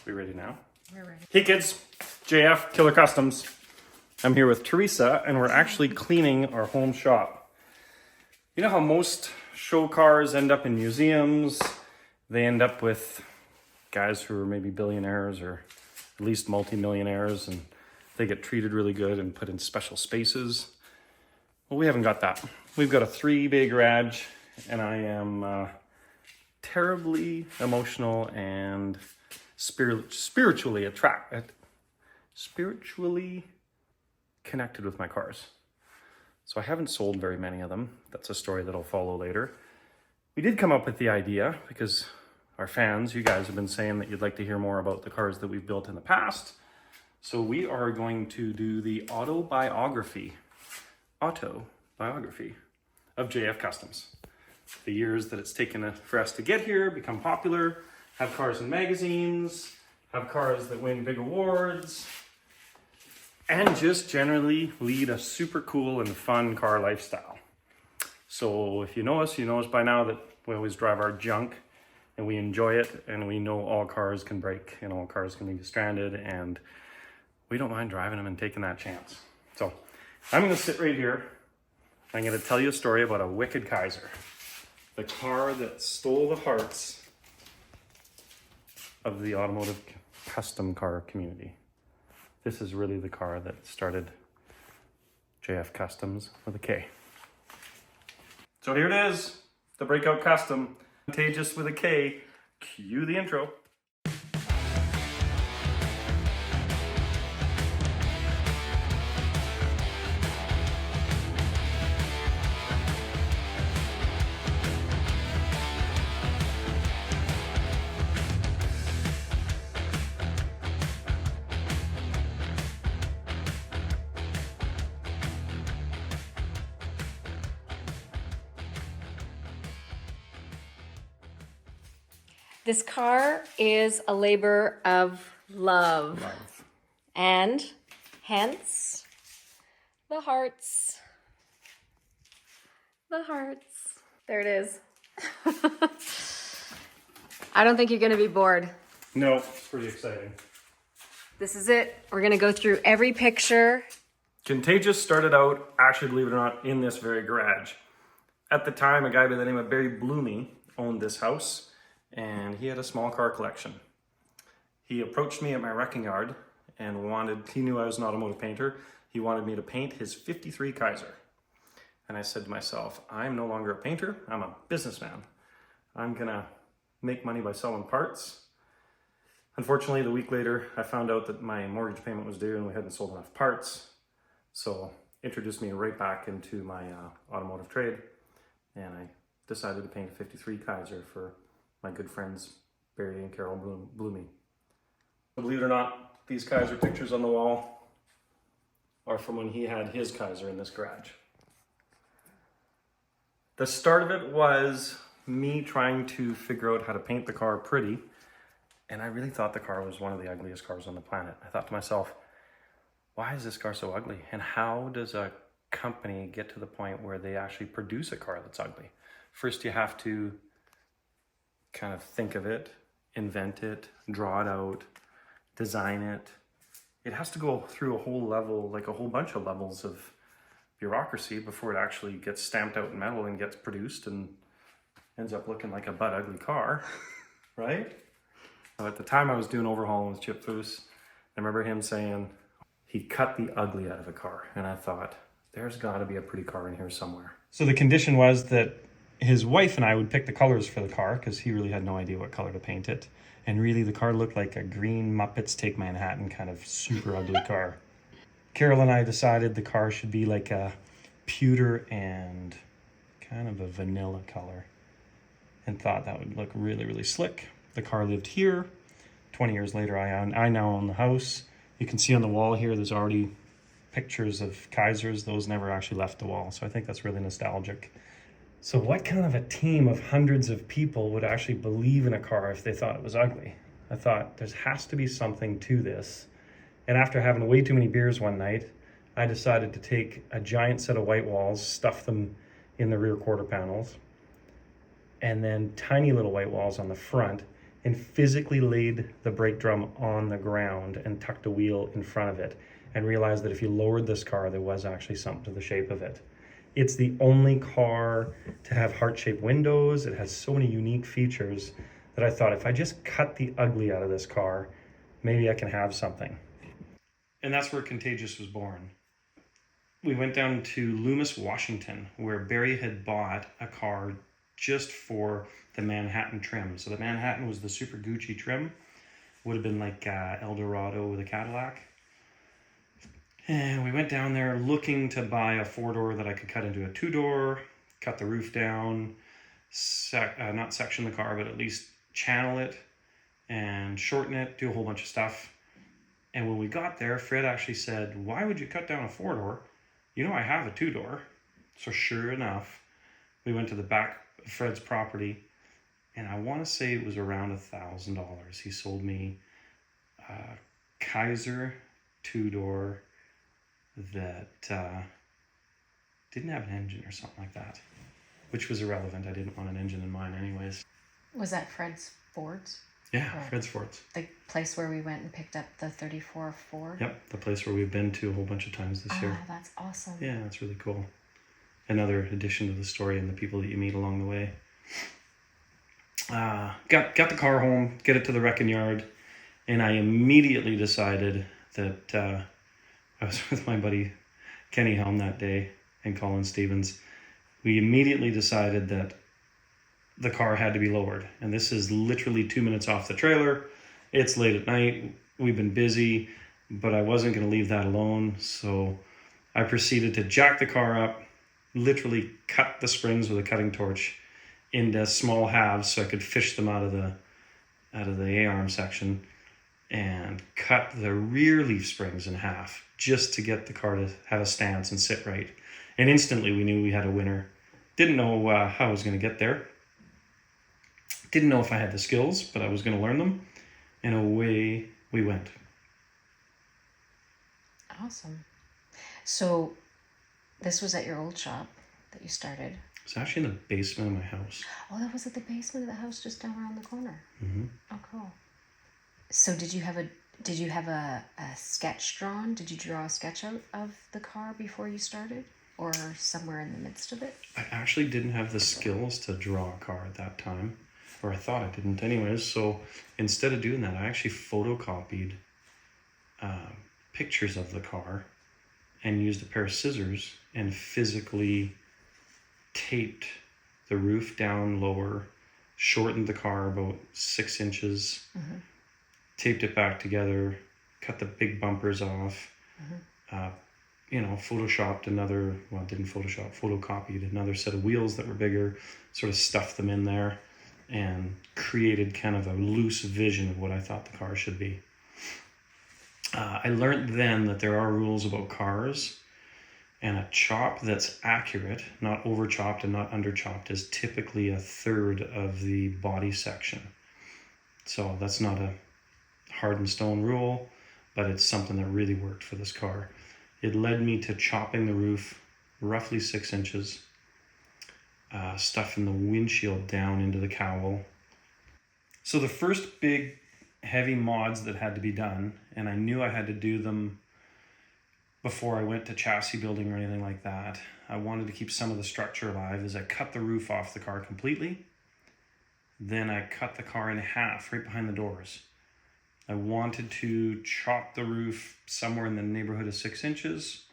We ready now? We're ready. Hey kids, JF, Killer Customs. I'm here with Teresa and we're actually cleaning our home shop. You know how most show cars end up in museums? They end up with guys who are maybe billionaires or at least multi-millionaires, and they get treated really good and put in special spaces. Well, we haven't got that. We've got a 3-bay garage and I am terribly emotional and spiritually connected with my cars. So I haven't sold very many of them. That's a story that'll follow later. We did come up with the idea because our fans, you guys have been saying that you'd like to hear more about the cars that we've built in the past. So we are going to do the autobiography of JF Customs. The years that it's taken for us to get here, become popular, have cars in magazines, have cars that win big awards, and just generally lead a super cool and fun car lifestyle. So if you know us by now that we always drive our junk and we enjoy it, and we know all cars can break and all cars can be stranded, and we don't mind driving them and taking that chance. So I'm gonna sit right here. I'm gonna tell you a story about a wicked Kaiser, the car that stole the hearts of the automotive custom car community. This is really the car that started JF Customs with a K. So here it is, the Breakout Custom, Contagious with a K. Cue the intro. This car is a labor of love. And hence the hearts. The hearts. There it is. I don't think you're going to be bored. No, it's pretty exciting. This is it. We're going to go through every picture. Contagious started out, actually, believe it or not, in this very garage. At the time, a guy by the name of Barry Bloomy owned this house, and he had a small car collection. He approached me at my wrecking yard and he knew I was an automotive painter. He wanted me to paint his 53 Kaiser. And I said to myself, I'm no longer a painter, I'm a businessman. I'm gonna make money by selling parts. Unfortunately, the week later, I found out that my mortgage payment was due and we hadn't sold enough parts. So introduced me right back into my automotive trade. And I decided to paint a 53 Kaiser for my good friends, Barry and Carol Bloomy. Believe it or not, these Kaiser pictures on the wall are from when he had his Kaiser in this garage. The start of it was me trying to figure out how to paint the car pretty, and I really thought the car was one of the ugliest cars on the planet. I thought to myself, why is this car so ugly? And how does a company get to the point where they actually produce a car that's ugly? First, you have to kind of think of it, invent it, draw it out, design it. It has to go through a whole level, like a whole bunch of levels of bureaucracy before it actually gets stamped out in metal and gets produced and ends up looking like a butt ugly car, right? At the time I was doing overhauling with Chip Foose, I remember him saying he cut the ugly out of a car, and I thought, there's gotta be a pretty car in here somewhere. So the condition was that his wife and I would pick the colors for the car because he really had no idea what color to paint it. And really the car looked like a green Muppets Take Manhattan kind of super ugly car. Carol and I decided the car should be like a pewter and kind of a vanilla color and thought that would look really, really slick. The car lived here. 20 years later, I now own the house. You can see on the wall here, there's already pictures of Kaisers. Those never actually left the wall. So I think that's really nostalgic. So what kind of a team of hundreds of people would actually believe in a car if they thought it was ugly? I thought there has to be something to this. And after having way too many beers one night, I decided to take a giant set of white walls, stuff them in the rear quarter panels, and then tiny little white walls on the front, and physically laid the brake drum on the ground and tucked a wheel in front of it and realized that if you lowered this car, there was actually something to the shape of it. It's the only car to have heart-shaped windows. It has so many unique features that I thought if I just cut the ugly out of this car, maybe I can have something. And that's where Contagious was born. We went down to Loomis, Washington, where Barry had bought a car just for the Manhattan trim. So the Manhattan was the super Gucci trim. Would have been like Eldorado with a Cadillac. And we went down there looking to buy a 4-door that I could cut into a 2-door, cut the roof down, not section the car, but at least channel it and shorten it, do a whole bunch of stuff. And when we got there, Fred actually said, "Why would you cut down a 4-door? You know I have a 2-door." So sure enough, we went to the back of Fred's property, and I want to say it was around $1,000. He sold me a Kaiser 2-door that didn't have an engine or something like that, which was irrelevant. I didn't want an engine in mine anyways. Was that Fred's Ford's? Yeah, Fred's Ford's. The place where we went and picked up the 34 Ford? Yep, the place where we've been to a whole bunch of times this year. That's awesome. Yeah, that's really cool. Another addition to the story and the people that you meet along the way. Got the car home, get it to the wrecking yard, and I immediately decided that I was with my buddy Kenny Helm that day and Colin Stevens. We immediately decided that the car had to be lowered. And this is literally 2 minutes off the trailer. It's late at night. We've been busy, but I wasn't going to leave that alone. So I proceeded to jack the car up, literally cut the springs with a cutting torch into small halves so I could fish them out of the A-arm section, and cut the rear leaf springs in half just to get the car to have a stance and sit right. And instantly we knew we had a winner. Didn't know how I was going to get there. Didn't know if I had the skills, but I was going to learn them. And away we went. Awesome. So this was at your old shop that you started? It was actually in the basement of my house. Oh, that was at the basement of the house just down around the corner. Mm-hmm. Oh, cool. So did you have a sketch drawn? Did you draw a sketch out of the car before you started, or somewhere in the midst of it? I actually didn't have the skills to draw a car at that time, or I thought I didn't anyways. So instead of doing that, I actually photocopied pictures of the car and used a pair of scissors and physically taped the roof down lower, shortened the car about 6 inches, mm-hmm. taped it back together, cut the big bumpers off, mm-hmm. Photoshopped photocopied another set of wheels that were bigger, sort of stuffed them in there, and created kind of a loose vision of what I thought the car should be. I learned then that there are rules about cars, and a chop that's accurate, not over chopped and not under chopped, is typically 1/3 of the body section. So that's not a hard and stone rule, but it's something that really worked for this car. It led me to chopping the roof roughly 6 inches, stuffing the windshield down into the cowl. So the first big heavy mods that had to be done, and I knew I had to do them before I went to chassis building or anything like that. I wanted to keep some of the structure alive, is I cut the roof off the car completely. Then I cut the car in half right behind the doors. I wanted to chop the roof somewhere in the neighborhood of 6 inches,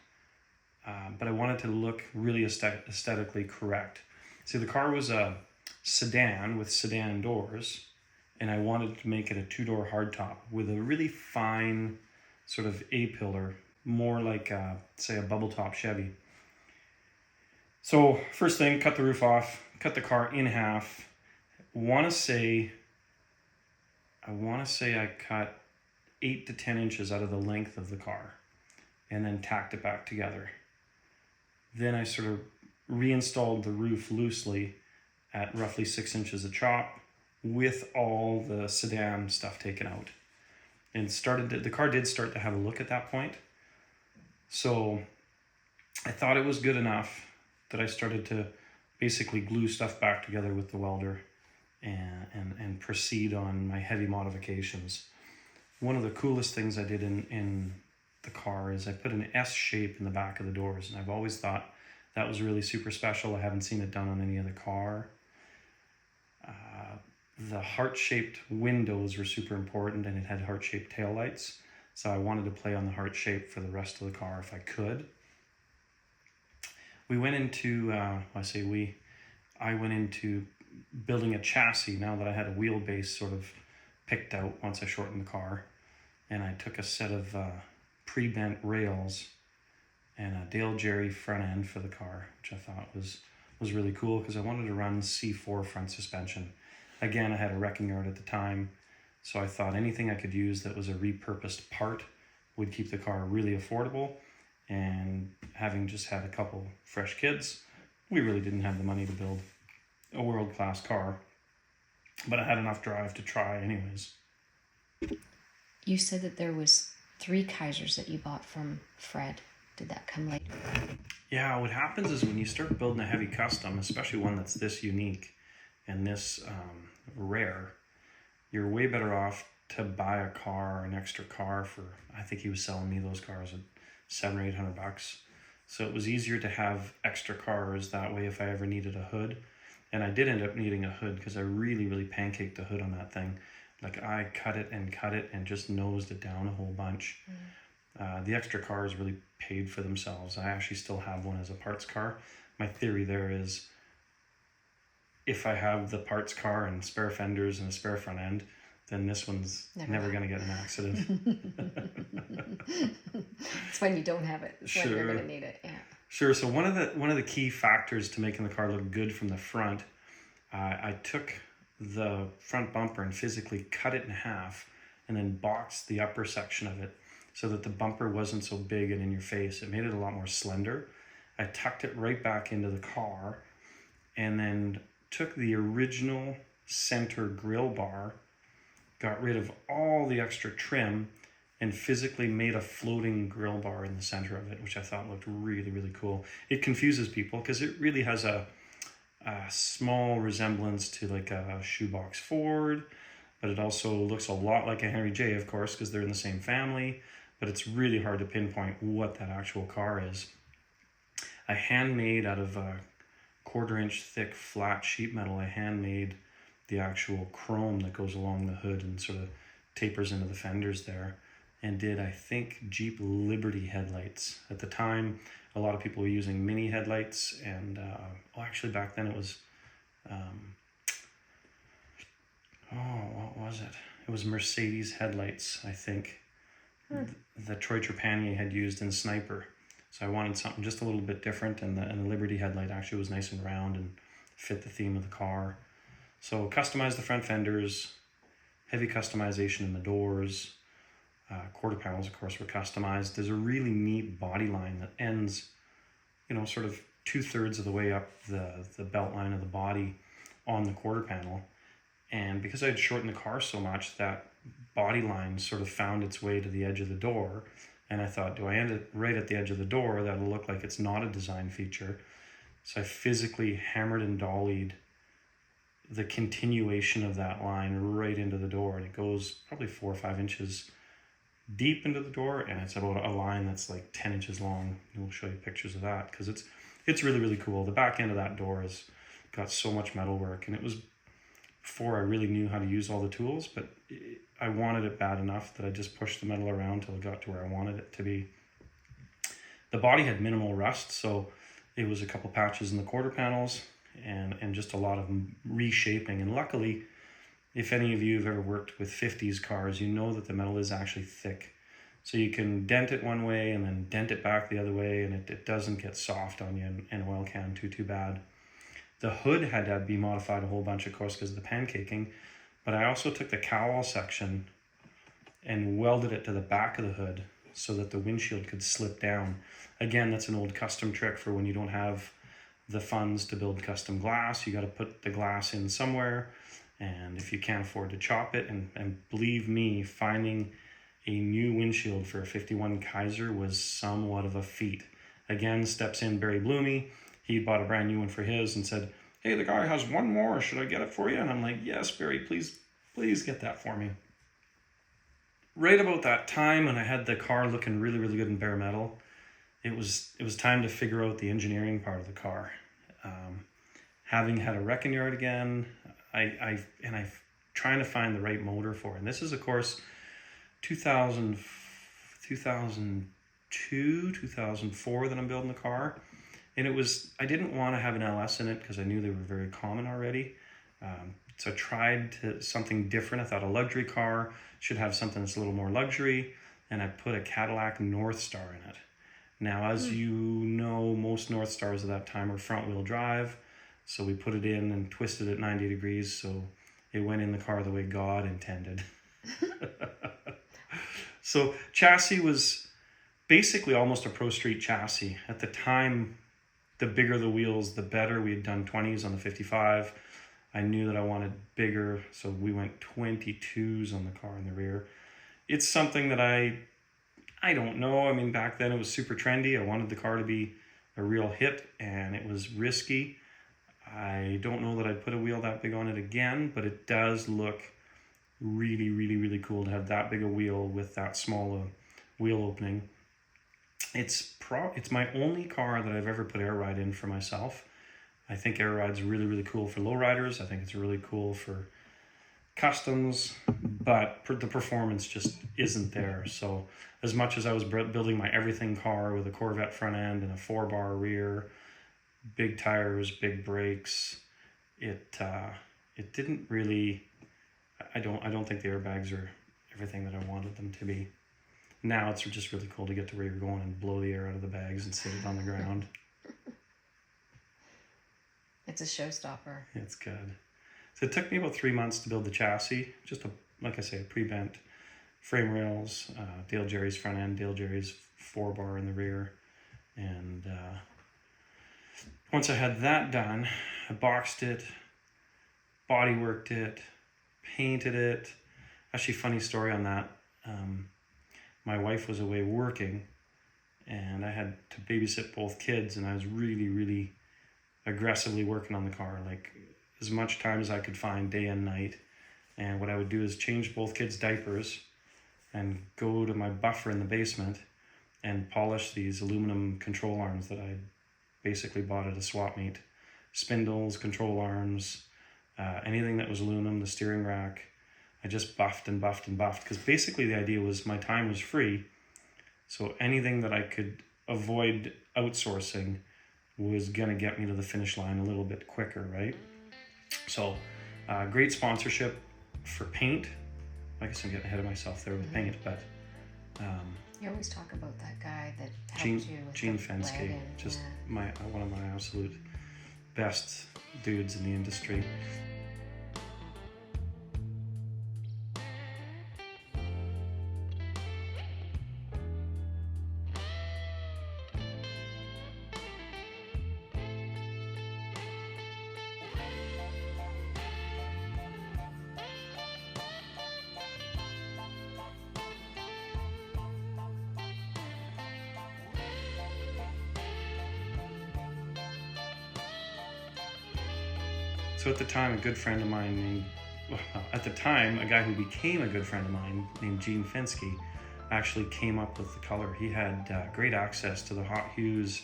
but I wanted to look really aesthetically correct. See, the car was a sedan with sedan doors, and I wanted to make it a 2-door hardtop with a really fine sort of A-pillar, more like, say, a bubble top Chevy. So first thing, cut the roof off, cut the car in half. I want to say I cut 8 to 10 inches out of the length of the car and then tacked it back together. Then I sort of reinstalled the roof loosely at roughly 6 inches a chop with all the sedan stuff taken out. And the car did start to have a look at that point. So I thought it was good enough that I started to basically glue stuff back together with the welder and proceed on my heavy modifications. One of the coolest things I did in the car is I put an S shape in the back of the doors, and I've always thought that was really super special. I haven't seen it done on any other car. The heart-shaped windows were super important, and it had heart-shaped taillights, so I wanted to play on the heart shape for the rest of the car if I could. We went into, I went into building a chassis now that I had a wheelbase sort of picked out once I shortened the car. And I took a set of pre-bent rails and a Dale Jerry front end for the car, which I thought was really cool because I wanted to run C4 front suspension. Again, I had a wrecking yard at the time, so I thought anything I could use that was a repurposed part would keep the car really affordable. And having just had a couple fresh kids, we really didn't have the money to build a world-class car, but I had enough drive to try anyways. You said that there was 3 Kaisers that you bought from Fred. Did that come later? Yeah, what happens is when you start building a heavy custom, especially one that's this unique and this rare, you're way better off to buy a car, an extra car for, I think he was selling me those cars at $700 or $800. So it was easier to have extra cars that way if I ever needed a hood. And I did end up needing a hood because I really pancaked the hood on that thing. Like I cut it and just nosed it down a whole bunch. The extra cars really paid for themselves. I actually still have one as a parts car. My theory there is if I have the parts car and spare fenders and a spare front end, then this one's never going to get in an accident. It's when you don't have it. It's when you're going to need it. Yeah. Sure. So one of the key factors to making the car look good from the front, I took the front bumper and physically cut it in half and then boxed the upper section of it so that the bumper wasn't so big and in your face. It made it a lot more slender. I tucked it right back into the car and then took the original center grill bar, got rid of all the extra trim, and physically made a floating grill bar in the center of it, which I thought looked really cool. It confuses people because it really has a small resemblance to like a shoebox Ford, but it also looks a lot like a Henry J, of course, because they're in the same family, but it's really hard to pinpoint what that actual car is. I handmade out of a 1/4 inch thick flat sheet metal, I handmade the actual chrome that goes along the hood and sort of tapers into the fenders there, and did, I think, Jeep Liberty headlights. At the time, a lot of people were using mini headlights, and actually back then it was, what was it? It was Mercedes headlights, I think, that Troy Trepanier had used in Sniper. So I wanted something just a little bit different, and the Liberty headlight actually was nice and round and fit the theme of the car. So customized the front fenders, heavy customization in the doors, quarter panels, of course, were customized. There's a really neat body line that ends, sort of 2/3 of the way up the belt line of the body on the quarter panel. And because I had shortened the car so much, that body line sort of found its way to the edge of the door. And I thought, do I end it right at the edge of the door? That'll look like it's not a design feature. So I physically hammered and dollied the continuation of that line right into the door. And it goes probably 4 or 5 inches deep into the door, and it's about a line that's like 10 inches long. We'll show you pictures of that because it's really cool. The back end of that door has got so much metal work, and it was before I really knew how to use all the tools, but I wanted it bad enough that I just pushed the metal around till it got to where I wanted it to be. The body had minimal rust, so it was a couple patches in the quarter panels and just a lot of reshaping. And luckily, if any of you have ever worked with 50s cars, you know that the metal is actually thick. So you can dent it one way and then dent it back the other way, and it doesn't get soft on you in oil can too bad. The hood had to be modified a whole bunch, of course, because of the pancaking, but I also took the cowl section and welded it to the back of the hood so that the windshield could slip down. Again, that's an old custom trick for when you don't have the funds to build custom glass. You got to put the glass in somewhere, and if you can't afford to chop it, and believe me, finding a new windshield for a 51 Kaiser was somewhat of a feat. Again, steps in Barry Bloomy. He bought a brand new one for his and said, hey, the guy has one more. Should I get it for you? And I'm like, yes, Barry, please get that for me. Right about that time when I had the car looking really, really good in bare metal, it was time to figure out the engineering part of the car. Having had a wrecking yard again, I trying to find the right motor for it. And this is, of course, 2002, 2004 that I'm building the car. And I didn't want to have an LS in it because I knew they were very common already. So I tried something different. I thought a luxury car should have something that's a little more luxury. And I put a Cadillac North Star in it. Now, as you know, most North Stars at that time were front wheel drive. So we put it in and twisted it 90 degrees. So it went in the car the way God intended. So chassis was basically almost a Pro Street chassis. At the time, the bigger the wheels, the better. We had done 20s on the 55. I knew that I wanted bigger, so we went 22s on the car in the rear. It's something that I don't know. I mean, back then it was super trendy. I wanted the car to be a real hit, and it was risky. I don't know that I'd put a wheel that big on it again, but it does look really, really, really cool to have that big a wheel with that small wheel opening. It's my only car that I've ever put air ride in for myself. I think air ride's really, really cool for lowriders. I think it's really cool for customs, but the performance just isn't there. So as much as I was building my everything car with a Corvette front end and a 4-bar rear, big tires, big brakes, it didn't really. I don't think the airbags are everything that I wanted them to be. Now it's just really cool to get to where you're going and blow the air out of the bags and sit it on the ground. It's a showstopper. It's good. So it took me about 3 months to build the chassis. Just like I say, pre-bent frame rails, Dale Jerry's front end, Dale Jerry's 4-bar in the rear. And once I had that done, I boxed it, body worked it, painted it. Actually, funny story on that. My wife was away working, and I had to babysit both kids, and I was really, really aggressively working on the car, like as much time as I could find day and night. And what I would do is change both kids' diapers and go to my buffer in the basement and polish these aluminum control arms that I basically bought at a swap meet. Spindles, control arms, anything that was aluminum, the steering rack. I just buffed and buffed and buffed, because basically the idea was my time was free. So anything that I could avoid outsourcing was going to get me to the finish line a little bit quicker, right? So great sponsorship for paint. I guess I'm getting ahead of myself there with paint, but you always talk about that guy that helped you with Gene the Fensky, wagon. just one of my absolute best dudes in the industry. So at the time, a good friend of mine a guy who became a good friend of mine named Gene Fensky actually came up with the color. He had great access to the Hot Hues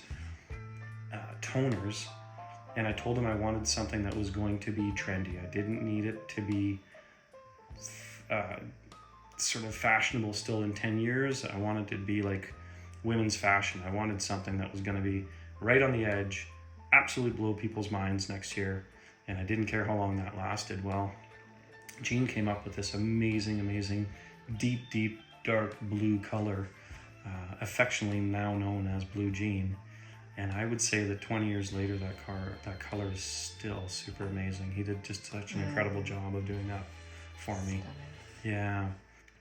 toners, and I told him I wanted something that was going to be trendy. I didn't need it to be sort of fashionable still in 10 years. I wanted it to be like women's fashion. I wanted something that was going to be right on the edge, absolutely blow people's minds next year. And I didn't care how long that lasted. Well, Gene came up with this amazing, deep, dark blue color, affectionately now known as Blue Gene. And I would say that 20 years later, that color is still super amazing. He did just such an incredible job of doing that for me. Yeah.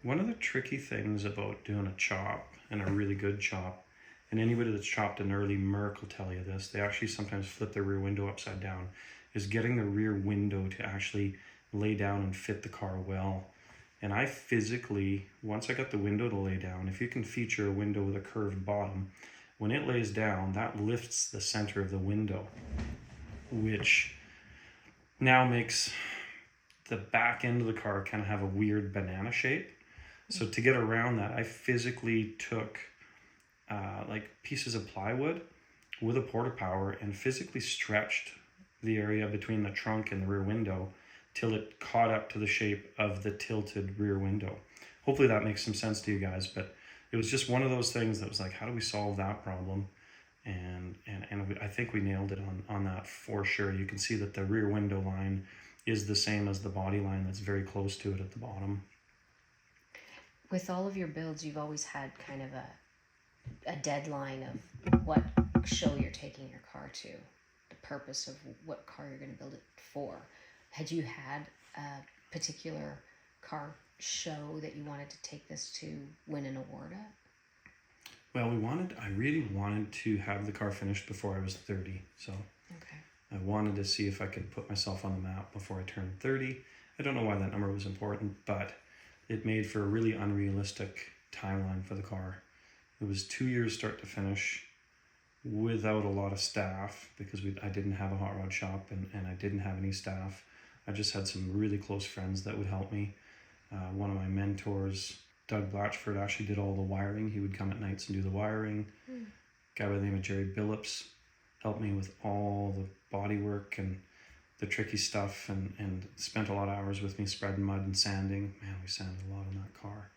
One of the tricky things about doing a chop, and a really good chop, and anybody that's chopped an early Merc will tell you this, they actually sometimes flip their rear window upside down, is getting the rear window to actually lay down and fit the car well. And I physically, once I got the window to lay down, if you can feature a window with a curved bottom, when it lays down, that lifts the center of the window, which now makes the back end of the car kind of have a weird banana shape. So to get around that, I physically took like pieces of plywood with a porta power and physically stretched the area between the trunk and the rear window till it caught up to the shape of the tilted rear window. Hopefully that makes some sense to you guys, but it was just one of those things that was like, how do we solve that problem? And I think we nailed it on that for sure. You can see that the rear window line is the same as the body line that's very close to it at the bottom. With all of your builds, you've always had kind of a deadline of what show you're taking your car to, the purpose of what car you're going to build it for. Had you had a particular car show that you wanted to take this to win an award at? Well, I really wanted to have the car finished before I was 30. So Okay. I wanted to see if I could put myself on the map before I turned 30. I don't know why that number was important, but it made for a really unrealistic timeline for the car. It was 2 years start to finish without a lot of staff because I didn't have a hot rod shop and I didn't have any staff. I just had some really close friends that would help me. One of my mentors, Doug Blatchford, actually did all the wiring. He would come at nights and do the wiring. A guy by the name of Jerry Billups helped me with all the body work and the tricky stuff and spent a lot of hours with me spreading mud and sanding. Man, we sanded a lot on that car.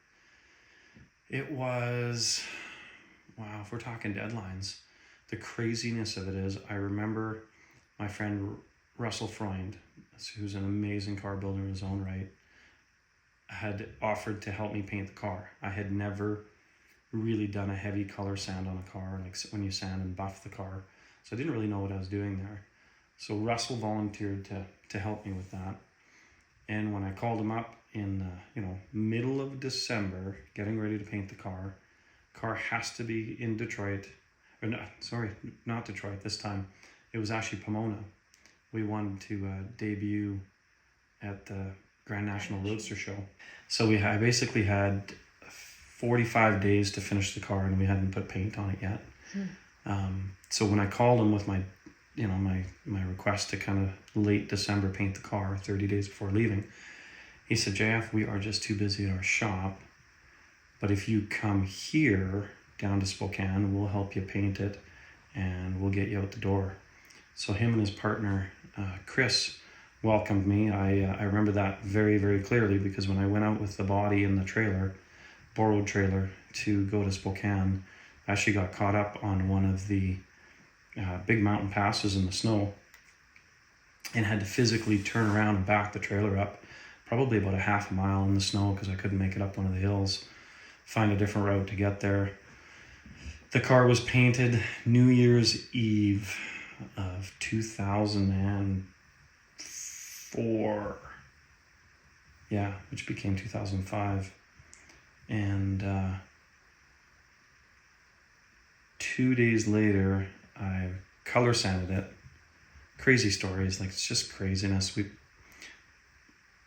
It was, wow, if we're talking deadlines, the craziness of it is I remember my friend Russell Freund, who's an amazing car builder in his own right, had offered to help me paint the car. I had never really done a heavy color sand on a car, like when you sand and buff the car. So I didn't really know what I was doing there. So Russell volunteered to help me with that. And when I called him up in middle of December, getting ready to paint the car has to be in Detroit. Or no, sorry, not Detroit this time. It was actually Pomona. We wanted to debut at the Grand National Roadster Show. So I basically had 45 days to finish the car and we hadn't put paint on it yet. So when I called him with my request to kind of late December paint the car 30 days before leaving, he said, JF, we are just too busy at our shop, but if you come here down to Spokane, we'll help you paint it and we'll get you out the door. So him and his partner, Chris, welcomed me. I remember that very, very clearly because when I went out with the body and the trailer, borrowed trailer, to go to Spokane, I actually got caught up on one of the big mountain passes in the snow and had to physically turn around and back the trailer up probably about a half a mile in the snow because I couldn't make it up one of the hills, find a different route to get there. The car was painted New Year's Eve of 2004, which became 2005, and 2 days later I color sanded it. Crazy stories, like it's just craziness.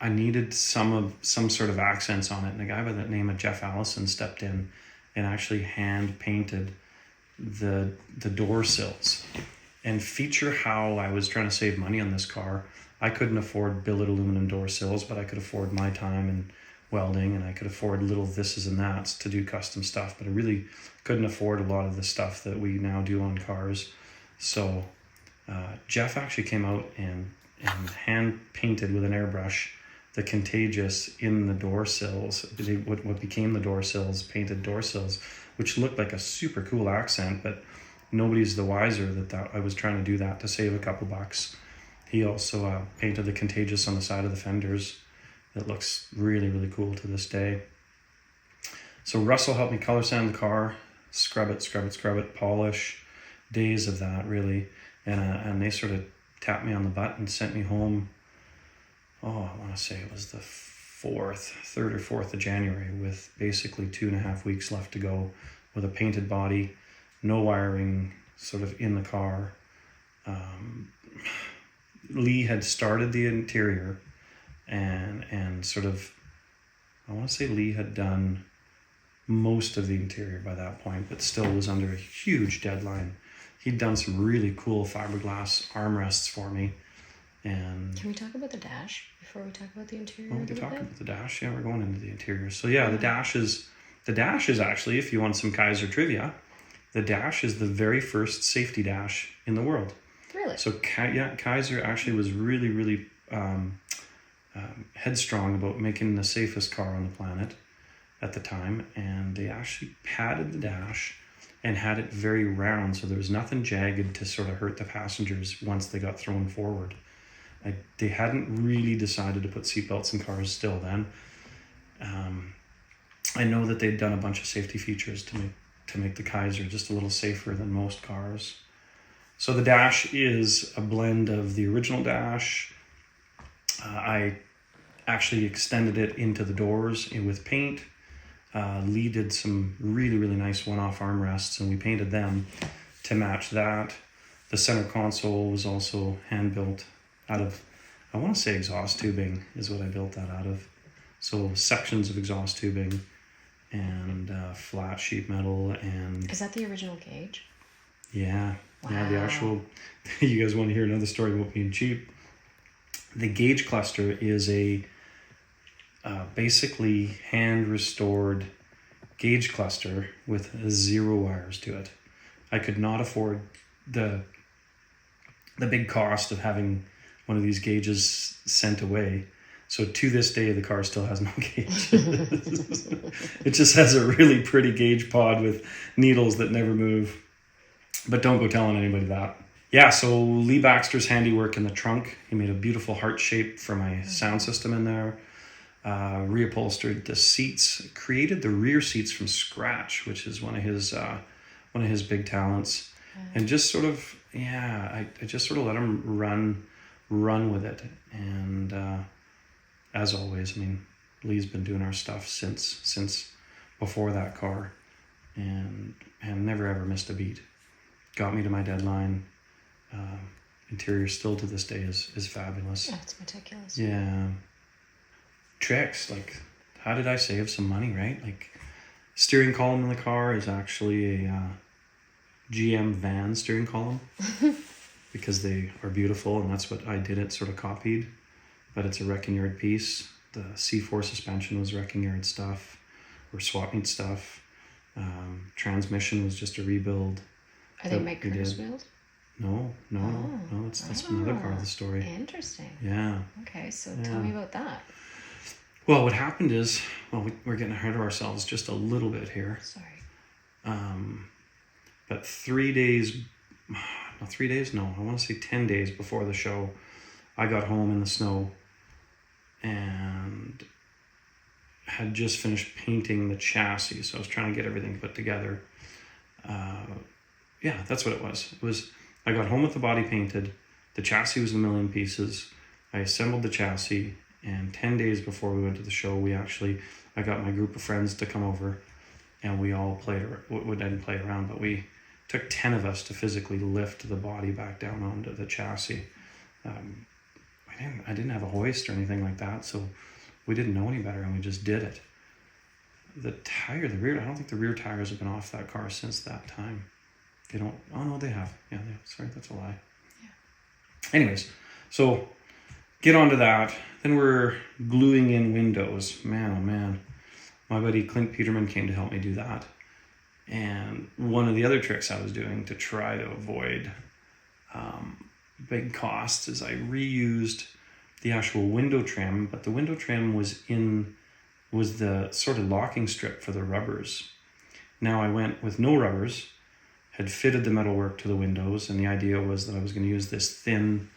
I needed some sort of accents on it, and a guy by the name of Jeff Allison stepped in and actually hand painted the door sills. And feature how I was trying to save money on this car. I couldn't afford billet aluminum door sills, but I could afford my time and welding, and I could afford little thises and that's to do custom stuff, but I really couldn't afford a lot of the stuff that we now do on cars. So Jeff actually came out and hand painted with an airbrush the Contagious in the door sills, what became the door sills, painted door sills, which looked like a super cool accent, but nobody's the wiser that I was trying to do that to save a couple bucks. He also painted the Contagious on the side of the fenders. It looks really, really cool to this day. So Russell helped me color sand the car, scrub it, polish, days of that really. And they sort of tapped me on the butt and sent me home. I want to say it was the 3rd or 4th of January with basically 2.5 weeks left to go with a painted body, no wiring sort of in the car. Lee had started the interior and sort of, I want to say Lee had done most of the interior by that point, but still was under a huge deadline. He'd done some really cool fiberglass armrests for me, And Can we talk about the dash before we talk about the interior? well, we a can little talk bit? about the dash. Yeah, we're going into the interior. So yeah, the dash is actually, if you want some Kaiser trivia, the dash is the very first safety dash in the world. Really? So Kaiser actually was really, really headstrong about making the safest car on the planet at the time, and they actually padded the dash and had it very round, so there was nothing jagged to sort of hurt the passengers once they got thrown forward. They hadn't really decided to put seatbelts in cars still then. I know that they'd done a bunch of safety features to make the Kaiser just a little safer than most cars. So the dash is a blend of the original dash. I actually extended it into the doors with paint. Lee did some really, really nice one-off armrests, and we painted them to match that. The center console was also hand-built out of, I want to say exhaust tubing is what I built that out of. So sections of exhaust tubing and flat sheet metal. And Is that the original gauge? yeah, yeah, the Wow. actual, you guys want to hear another story about being cheap? The gauge cluster is a basically hand-restored gauge cluster with 0 wires to it. I could not afford the big cost of having one of these gauges sent away. So to this day, the car still has no gauge. It just has a really pretty gauge pod with needles that never move. But don't go telling anybody that. Yeah, so Lee Baxter's handiwork in the trunk. He made a beautiful heart shape for my sound system in there. Reupholstered the seats, created the rear seats from scratch, which is one of his big talents. And just sort of, I just sort of let him run with it. And as always, I mean, Lee's been doing our stuff since before that car, and never ever missed a beat. Got me to my deadline. Interior still to this day is fabulous. Yeah, it's meticulous. Yeah. Tricks, like, how did I save some money, right? Like, steering column in the car is actually a GM van steering column because they are beautiful, and that's what I did it sort of copied, but it's a wrecking yard piece. The C4 suspension was wrecking yard stuff or swap meet stuff. Transmission was just a rebuild. Are they that we micros did. build? No, that's another part of the story. Interesting. Yeah. Okay, so tell me about that. Well, what happened is, we're getting ahead of ourselves just a little bit here. Sorry. But 3 days, no, I want to say 10 days before the show, I got home in the snow and had just finished painting the chassis. So I was trying to get everything put together. Yeah, that's what it was. I got home with the body painted. The chassis was a million pieces. I assembled the chassis, and 10 days before we went to the show, I got my group of friends to come over, and we all we didn't play around, but we took 10 of us to physically lift the body back down onto the chassis. I didn't have a hoist or anything like that, so we didn't know any better, and we just did it. I don't think the rear tires have been off that car since that time. They don't, oh no, they have. Yeah, sorry, that's a lie. Yeah. Anyways, so get onto that. Then we're gluing in windows. Man, oh man. My buddy Clint Peterman came to help me do that. And one of the other tricks I was doing to try to avoid big costs is I reused the actual window trim, but the window trim was the sort of locking strip for the rubbers. Now I went with no rubbers, had fitted the metalwork to the windows, and the idea was that I was going to use this thin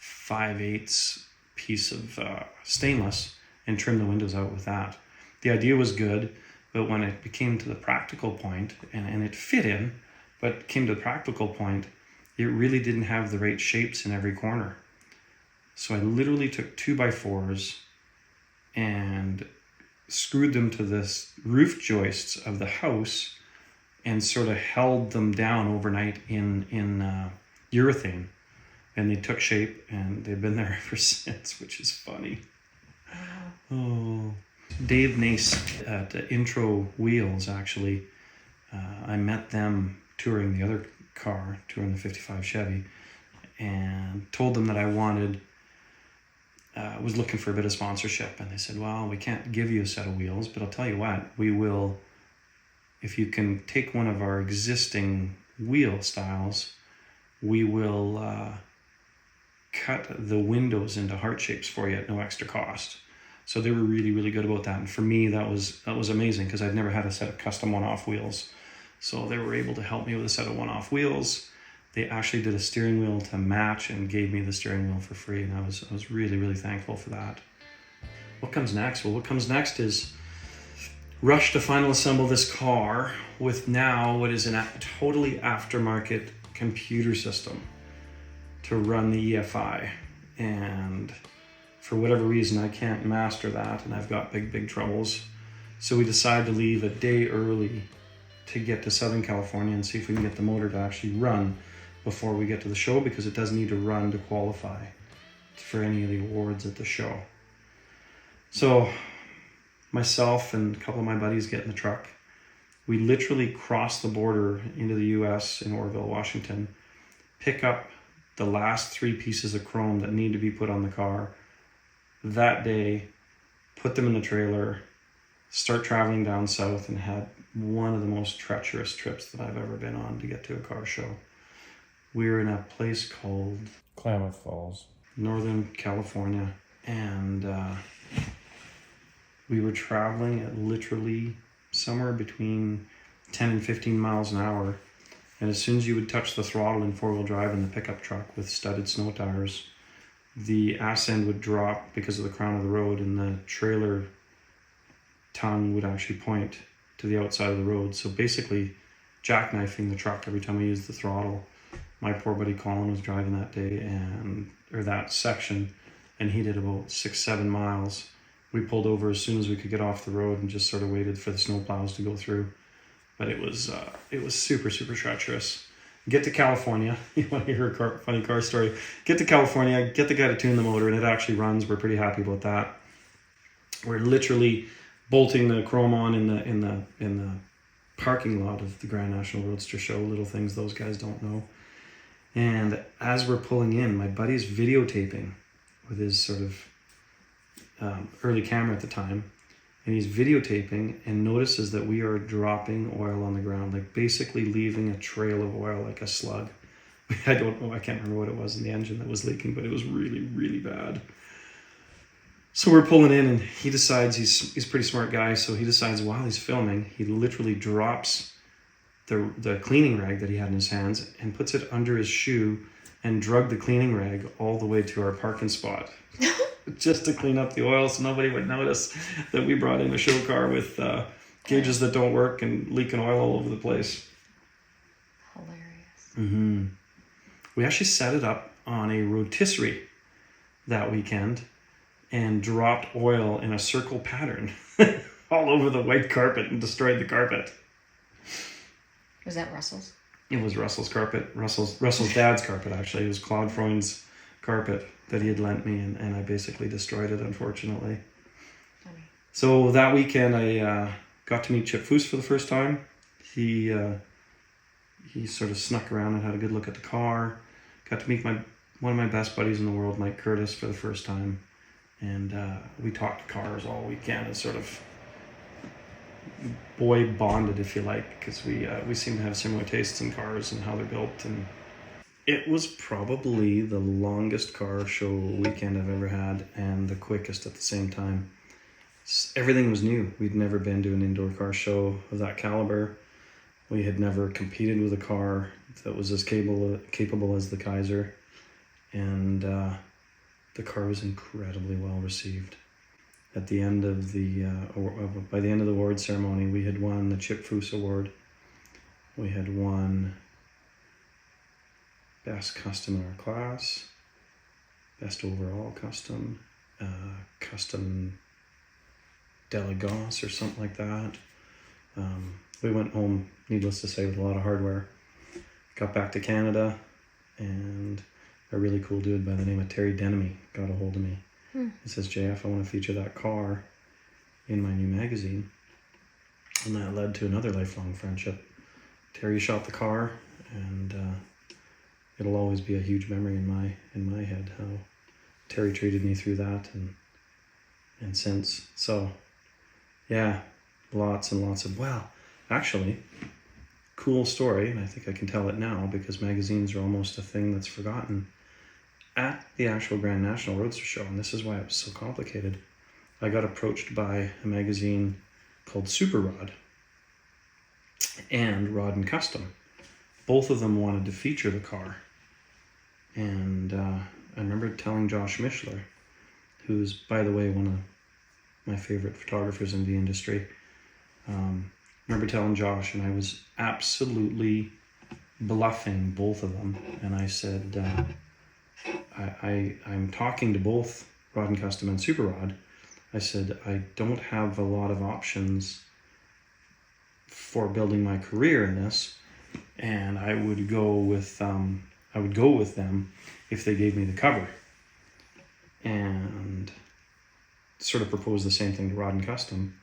5/8 piece of stainless and trim the windows out with that. The idea was good, but when it became to the practical point, and it fit in, but came to the practical point, it really didn't have the right shapes in every corner. So I literally took 2x4s and screwed them to the roof joists of the house and sort of held them down overnight in urethane, and they took shape, and they've been there ever since, which is funny. Oh, Dave Nace at Intro Wheels, actually, I met them touring the other car, touring the 55 Chevy, and told them that I wanted was looking for a bit of sponsorship, and they said, well, we can't give you a set of wheels, but I'll tell you what, we will, if you can take one of our existing wheel styles, we will cut the windows into heart shapes for you at no extra cost. So they were really, really good about that. And for me, that was amazing, because I'd never had a set of custom one-off wheels. So they were able to help me with a set of one-off wheels. They actually did a steering wheel to match and gave me the steering wheel for free. And I was really, really thankful for that. What comes next? Well, what comes next is rush to final assemble this car with now what is a totally aftermarket computer system to run the EFI. And for whatever reason, I can't master that, and I've got big troubles. So we decided to leave a day early to get to Southern California and see if we can get the motor to actually run before we get to the show, because it does need to run to qualify for any of the awards at the show. So myself and a couple of my buddies get in the truck. We literally cross the border into the US in Oroville, Washington, pick up the last 3 pieces of chrome that need to be put on the car that day, put them in the trailer, start traveling down south, and had one of the most treacherous trips that I've ever been on to get to a car show. We were in a place called Klamath Falls, Northern California, and we were traveling at literally somewhere between 10 and 15 miles an hour. And as soon as you would touch the throttle in 4-wheel drive in the pickup truck with studded snow tires, the ass end would drop because of the crown of the road, and the trailer tongue would actually point to the outside of the road. So basically jackknifing the truck every time I used the throttle. My poor buddy Colin was driving that day, or that section, and he did about 6-7 miles. We pulled over as soon as we could get off the road and just sort of waited for the snowplows to go through. But it was super treacherous. Get to California. You want to hear a funny car story? Get to California, get the guy to tune the motor, and it actually runs. We're pretty happy about that. We're literally bolting the chrome on in the parking lot of the Grand National Roadster Show. Little things those guys don't know. And as we're pulling in, my buddy's videotaping with his sort of early camera at the time, and he's videotaping and notices that we are dropping oil on the ground, like basically leaving a trail of oil like a slug. I don't know, I can't remember what it was in the engine that was leaking, but it was really, really bad. So we're pulling in, and he decides, he's a pretty smart guy, so he decides while he's filming, he literally drops the cleaning rag that he had in his hands and puts it under his shoe and drug the cleaning rag all the way to our parking spot just to clean up the oil so nobody would notice that we brought in a show car with gauges that don't work and leaking oil all over the place. Hilarious. We actually set it up on a rotisserie that weekend and dropped oil in a circle pattern all over the white carpet and destroyed the carpet. Was that Russell's? It was Russell's carpet. Russell's dad's carpet, actually. It was Claude Freund's carpet that he had lent me, and I basically destroyed it, unfortunately. Funny. So that weekend, I got to meet Chip Foose for the first time. He sort of snuck around and had a good look at the car. Got to meet one of my best buddies in the world, Mike Curtis, for the first time. And we talked cars all weekend and sort of boy bonded, if you like, because we seem to have similar tastes in cars and how they're built. And it was probably the longest car show weekend I've ever had, and the quickest at the same time. Everything was new. We'd never been to an indoor car show of that caliber. We had never competed with a car that was as capable as the Kaiser, and the car was incredibly well received. At the end of by the end of the award ceremony, we had won the Chip Foose Award. We had won Best Custom in our class, Best Overall Custom, Custom d'Elegance or something like that. We went home, needless to say, with a lot of hardware. Got back to Canada, and a really cool dude by the name of Terry Denemy got a hold of me. He says, JF, I want to feature that car in my new magazine. And that led to another lifelong friendship. Terry shot the car, and it'll always be a huge memory in my head how Terry treated me through that and since. So yeah, lots and lots of, well, actually, cool story, and I think I can tell it now because magazines are almost a thing that's forgotten. At the actual Grand National Roadster Show, and this is why it was so complicated, I got approached by a magazine called Super Rod and Rod and Custom. Both of them wanted to feature the car. And I remember telling Josh Mishler, who's, by the way, one of my favorite photographers in the industry. I remember telling Josh, and I was absolutely bluffing both of them. And I said, I'm talking to both Rod and Custom and Super Rod. I said, I don't have a lot of options for building my career in this, and I would go with them if they gave me the cover. And sort of proposed the same thing to Rod and Custom.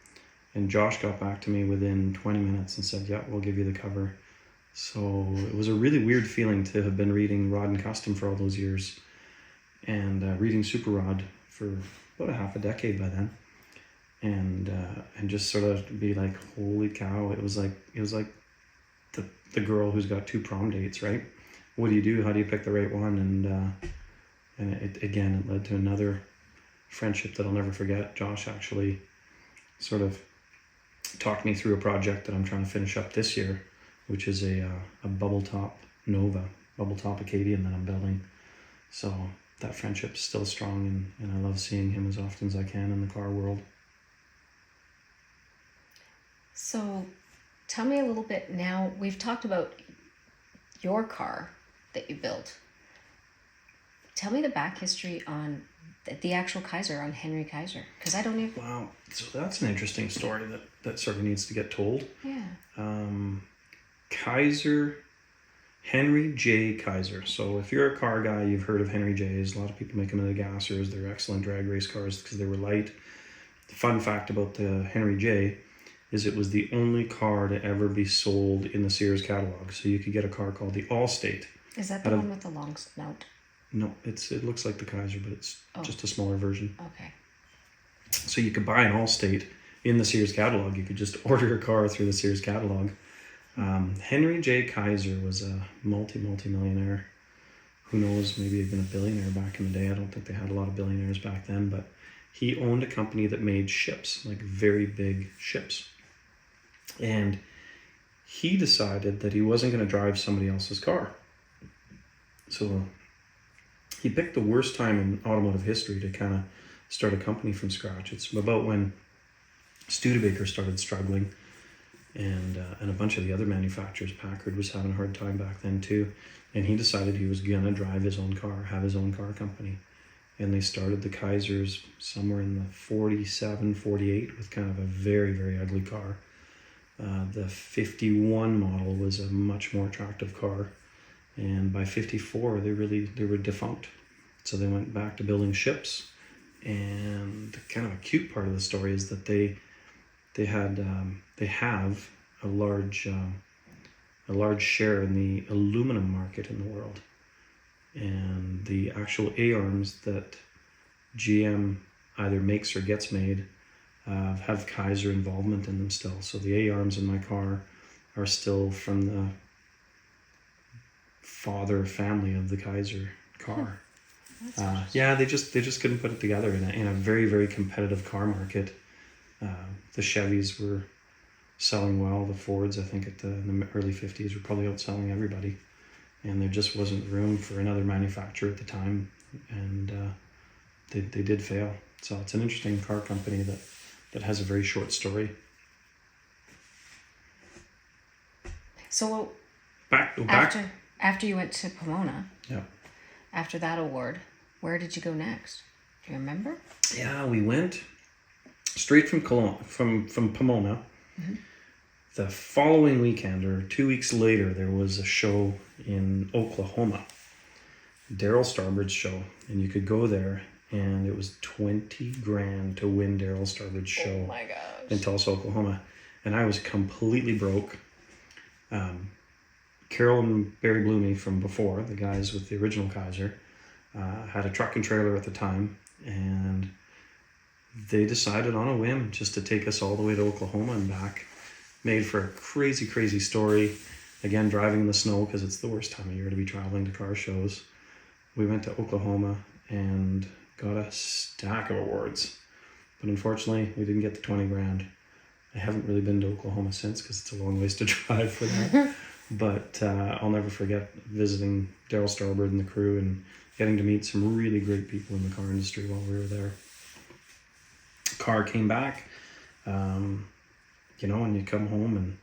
And Josh got back to me within 20 minutes and said, yeah, we'll give you the cover. So it was a really weird feeling to have been reading Rod and Custom for all those years and reading Super Rod for about a half a decade by then. And just sort of be like, holy cow, it was like the girl who's got 2 prom dates, right? What do you do? How do you pick the right one? And it led to another friendship that I'll never forget. Josh actually sort of talked me through a project that I'm trying to finish up this year, which is a bubble top Nova, bubble top Acadian that I'm building. So that friendship's still strong, and I love seeing him as often as I can in the car world. So tell me a little bit now. We've talked about your car that you built. Tell me the back history on the actual Kaiser, on Henry Kaiser, because I don't even... Wow, so that's an interesting story that sort of needs to get told. Yeah. Kaiser, Henry J. Kaiser. So if you're a car guy, you've heard of Henry J's. A lot of people make them into gassers. They're excellent drag race cars because they were light. The fun fact about the Henry J is it was the only car to ever be sold in the Sears catalog. So you could get a car called the Allstate. Is that the one with the long snout? No, it looks like the Kaiser, but it's just a smaller version. Okay. So you could buy an Allstate in the Sears catalog. You could just order a car through the Sears catalog. Henry J. Kaiser was a multi-millionaire. Who knows, maybe even a billionaire back in the day. I don't think they had a lot of billionaires back then, but he owned a company that made ships, like very big ships. And he decided that he wasn't going to drive somebody else's car. So he picked the worst time in automotive history to kind of start a company from scratch. It's about when Studebaker started struggling, and a bunch of the other manufacturers. Packard was having a hard time back then too, and he decided he was gonna drive his own car, have his own car company. And they started the Kaisers somewhere in the 47, 48 with kind of a very, very ugly car. The 51 model was a much more attractive car, and by 54 they were defunct. So they went back to building ships. And the kind of a cute part of the story is that they have a large share in the aluminum market in the world, and the actual A-arms that GM either makes or gets made have Kaiser involvement in them still. So the A-arms in my car are still from the father family of the Kaiser car. Yeah, they just couldn't put it together in a very, very competitive car market. The Chevys were selling well. The Fords, I think, in the early 50s were probably outselling everybody, and there just wasn't room for another manufacturer at the time, and they did fail. So it's an interesting car company that has a very short story. So back after you went to Pomona, yeah. After that award, where did you go next? Do you remember? Yeah, we went straight from Pomona. Mm-hmm. The following weekend, or 2 weeks later, there was a show in Oklahoma, Darryl Starbird's show, and you could go there, and it was $20,000 to win Darryl Starbird's show. Oh my gosh. In Tulsa, Oklahoma, and I was completely broke. Carol and Barry Blumey from before, the guys with the original Kaiser, Had a truck and trailer at the time, and they decided on a whim just to take us all the way to Oklahoma and back. Made for a crazy, crazy story. Again, driving in the snow because it's the worst time of year to be traveling to car shows. We went to Oklahoma and got a stack of awards. But unfortunately, we didn't get the 20 grand. I haven't really been to Oklahoma since because it's a long ways to drive for that. But I'll never forget visiting Daryl Starbird and the crew and getting to meet some really great people in the car industry while we were there. Car came back, you know, and you come home and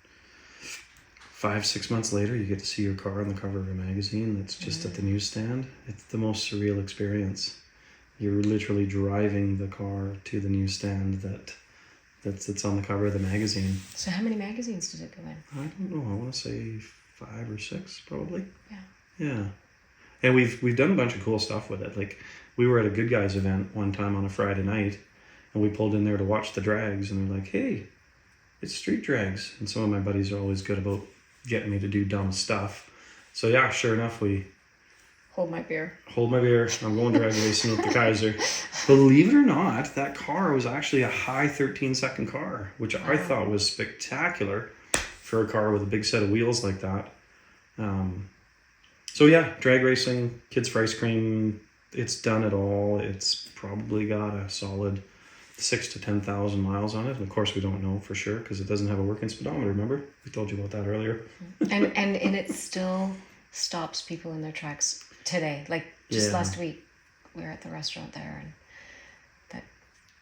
5-6 months later, you get to see your car on the cover of a magazine that's just at the newsstand. It's the most surreal experience. You're literally driving the car to the newsstand that's on the cover of the magazine. So how many magazines did it go in? I don't know. I want to say 5 or 6, probably. Yeah. Yeah. And we've done a bunch of cool stuff with it. Like, we were at a Good Guys event one time on a Friday night, and we pulled in there to watch the drags, and they're like, hey, it's street drags. And some of my buddies are always good about getting me to do dumb stuff. So yeah, sure enough, we... Hold my beer. Hold my beer. I'm going drag racing with the Kaiser. Believe it or not, that car was actually a high 13-second car, which I thought was spectacular for a car with a big set of wheels like that. So yeah, drag racing, kids for ice cream, it's done it all. It's probably got a solid 6,000 to 10,000 miles on it. And of course, we don't know for sure because it doesn't have a working speedometer. Remember, we told you about that earlier. and it still stops people in their tracks today. Like just last week, we were at the restaurant there, and that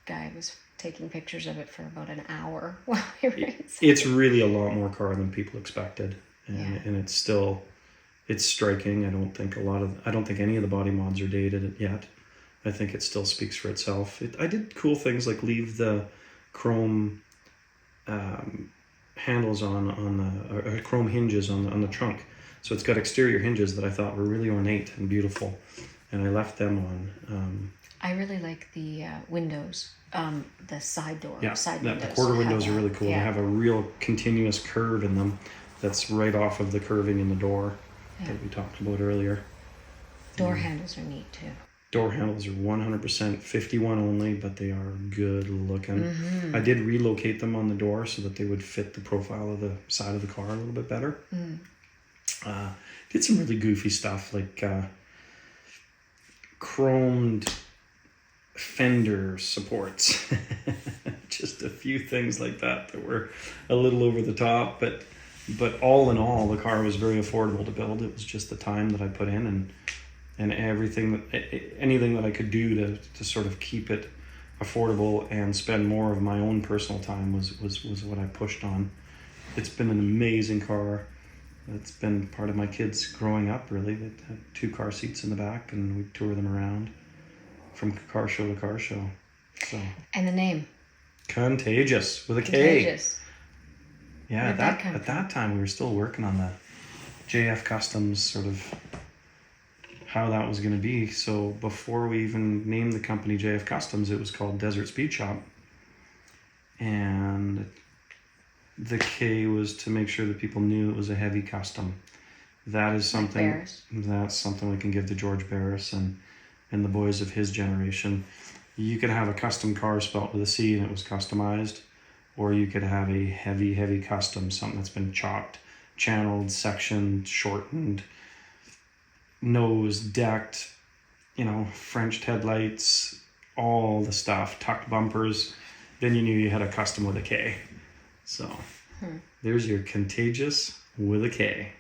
guy was taking pictures of it for about an hour while we were inside. It's really a lot more car than people expected, and it's still, it's striking. I don't think any of the body mods are dated yet. I think it still speaks for itself. I did cool things like leave the chrome handles on chrome hinges on the trunk. So it's got exterior hinges that I thought were really ornate and beautiful, and I left them on. I really like the windows, the side door. Yeah, side the quarter windows are really cool. They have a real continuous curve in them that's right off of the curving in the door that we talked about earlier. Door handles are neat too. Door handles are 100% 51 only, but they are good looking. I did relocate them on the door so that they would fit the profile of the side of the car a little bit better. Did some really goofy stuff like chromed fender supports. Just a few things like that were a little over the top, but all in all, the car was very affordable to build. It was just the time that I put in and anything that I could do to sort of keep it affordable and spend more of my own personal time was what I pushed on. It's been an amazing car. It's been part of my kids growing up, really. They had 2 car seats in the back, and we tour them around from car show to car show. So. And the name? Contagious, with a Contagious. K. Yeah, at that time we were still working on the JF Customs, sort of how that was going to be. So before we even named the company JF Customs, it was called Desert Speed Shop. And the K was to make sure that people knew it was a heavy custom. That is something we can give to George Barris and the boys of his generation. You could have a custom car spelt with a C and it was customized, or you could have a heavy, heavy custom, something that's been chopped, channeled, sectioned, shortened, nose decked, Frenched headlights, all the stuff, tucked bumpers. Then you knew you had a custom with a K. So there's your Contagious with a K.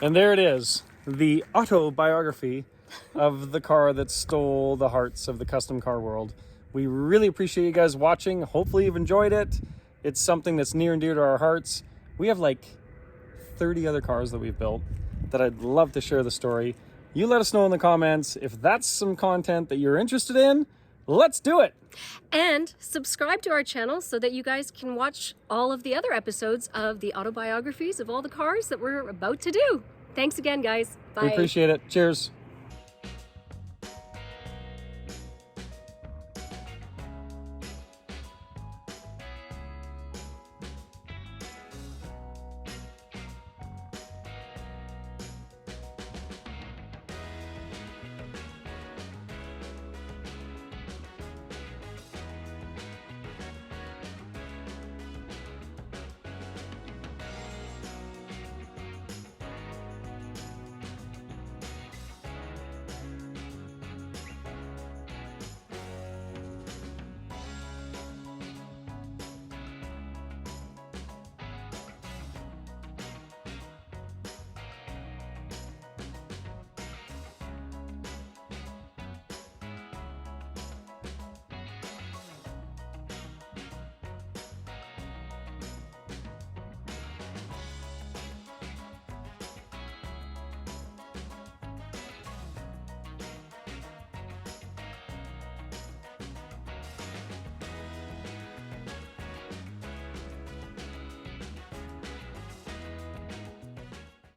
And there it is, the autobiography of the car that stole the hearts of the custom car world. We really appreciate you guys watching. Hopefully you've enjoyed it. It's something that's near and dear to our hearts. We have like 30 other cars that we've built that I'd love to share the story. You let us know in the comments if that's some content that you're interested in. Let's do it. And subscribe to our channel so that you guys can watch all of the other episodes of the autobiographies of all the cars that we're about to do. Thanks again, guys. Bye. We appreciate it. Cheers.